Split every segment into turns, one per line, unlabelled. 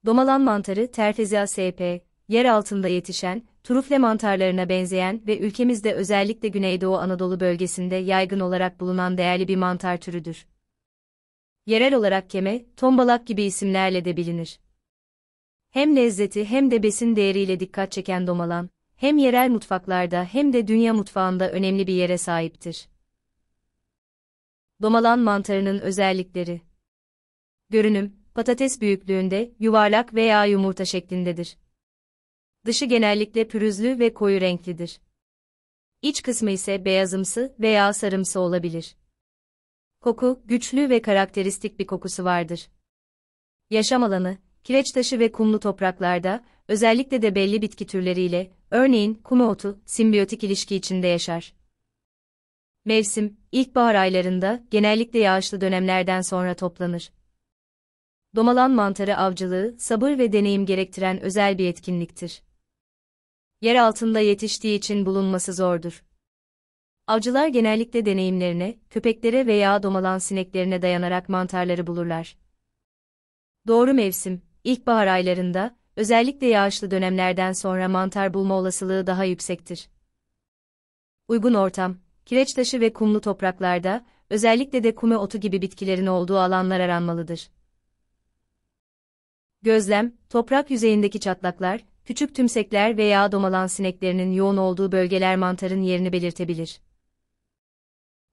Domalan mantarı Terfezia sp. Yer altında yetişen, trufle mantarlarına benzeyen ve ülkemizde özellikle Güneydoğu Anadolu bölgesinde yaygın olarak bulunan değerli bir mantar türüdür. Yerel olarak keme, tombalak gibi isimlerle de bilinir. Hem lezzeti hem de besin değeriyle dikkat çeken domalan, hem yerel mutfaklarda hem de dünya mutfağında önemli bir yere sahiptir. Domalan mantarının özellikleri. Görünüm, patates büyüklüğünde, yuvarlak veya yumurta şeklindedir. Dışı genellikle pürüzlü ve koyu renklidir. İç kısmı ise beyazımsı veya sarımsı olabilir. Koku, güçlü ve karakteristik bir kokusu vardır. Yaşam alanı, kireçtaşı ve kumlu topraklarda, özellikle de belli bitki türleriyle, örneğin kumu otu, simbiyotik ilişki içinde yaşar. Mevsim, ilkbahar aylarında, genellikle yağışlı dönemlerden sonra toplanır. Domalan mantarı avcılığı, sabır ve deneyim gerektiren özel bir etkinliktir. Yer altında yetiştiği için bulunması zordur. Avcılar genellikle deneyimlerine, köpeklere veya domalan sineklerine dayanarak mantarları bulurlar. Doğru mevsim, ilkbahar aylarında, özellikle yağışlı dönemlerden sonra mantar bulma olasılığı daha yüksektir. Uygun ortam, kireçtaşı ve kumlu topraklarda, özellikle de kume otu gibi bitkilerin olduğu alanlar aranmalıdır. Gözlem, toprak yüzeyindeki çatlaklar, küçük tümsekler veya domalan sineklerinin yoğun olduğu bölgeler mantarın yerini belirtebilir.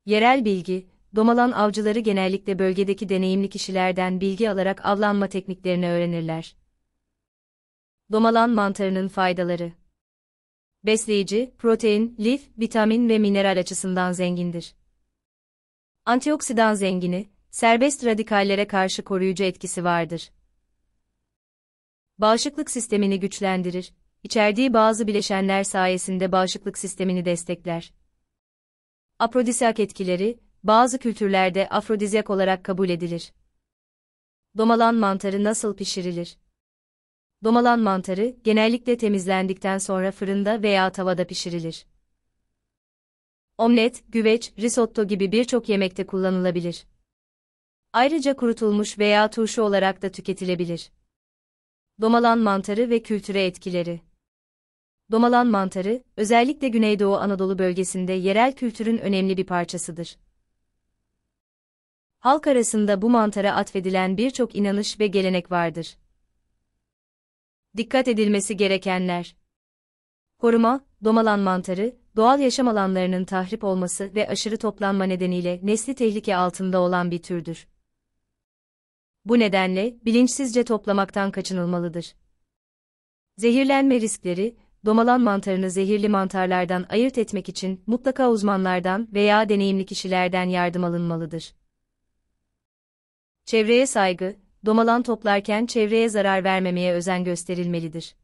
Yerel bilgi, domalan avcıları genellikle bölgedeki deneyimli kişilerden bilgi alarak avlanma tekniklerini öğrenirler. Domalan mantarının faydaları. Besleyici, protein, lif, vitamin ve mineral açısından zengindir. Antioksidan zengini, serbest radikallere karşı koruyucu etkisi vardır. Bağışıklık sistemini güçlendirir, içerdiği bazı bileşenler sayesinde bağışıklık sistemini destekler. Afrodisyak etkileri, bazı kültürlerde afrodizyak olarak kabul edilir. Domalan mantarı nasıl pişirilir? Domalan mantarı, genellikle temizlendikten sonra fırında veya tavada pişirilir. Omlet, güveç, risotto gibi birçok yemekte kullanılabilir. Ayrıca kurutulmuş veya turşu olarak da tüketilebilir. Domalan mantarı ve kültüre etkileri. Domalan mantarı, özellikle Güneydoğu Anadolu bölgesinde yerel kültürün önemli bir parçasıdır. Halk arasında bu mantara atfedilen birçok inanış ve gelenek vardır. Dikkat edilmesi gerekenler. Koruma, domalan mantarı, doğal yaşam alanlarının tahrip olması ve aşırı toplanma nedeniyle nesli tehlike altında olan bir türdür. Bu nedenle, bilinçsizce toplamaktan kaçınılmalıdır. Zehirlenme riskleri, domalan mantarını zehirli mantarlardan ayırt etmek için mutlaka uzmanlardan veya deneyimli kişilerden yardım alınmalıdır. Çevreye saygı, domalan toplarken çevreye zarar vermemeye özen gösterilmelidir.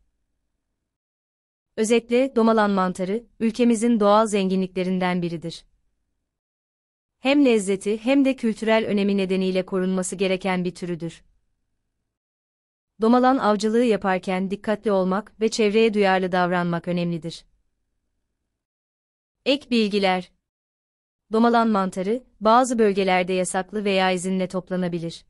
Özetle, domalan mantarı, ülkemizin doğal zenginliklerinden biridir. Hem lezzeti hem de kültürel önemi nedeniyle korunması gereken bir türüdür. Domalan avcılığı yaparken dikkatli olmak ve çevreye duyarlı davranmak önemlidir. Ek bilgiler. Domalan mantarı, bazı bölgelerde yasaklı veya izinle toplanabilir.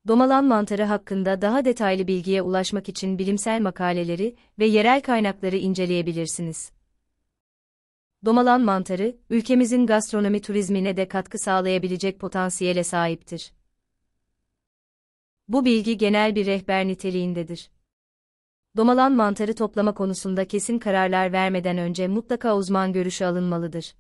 Domalan mantarı hakkında daha detaylı bilgiye ulaşmak için bilimsel makaleleri ve yerel kaynakları inceleyebilirsiniz. Domalan mantarı, ülkemizin gastronomi turizmine de katkı sağlayabilecek potansiyele sahiptir. Bu bilgi genel bir rehber niteliğindedir. Domalan mantarı toplama konusunda kesin kararlar vermeden önce mutlaka uzman görüşü alınmalıdır.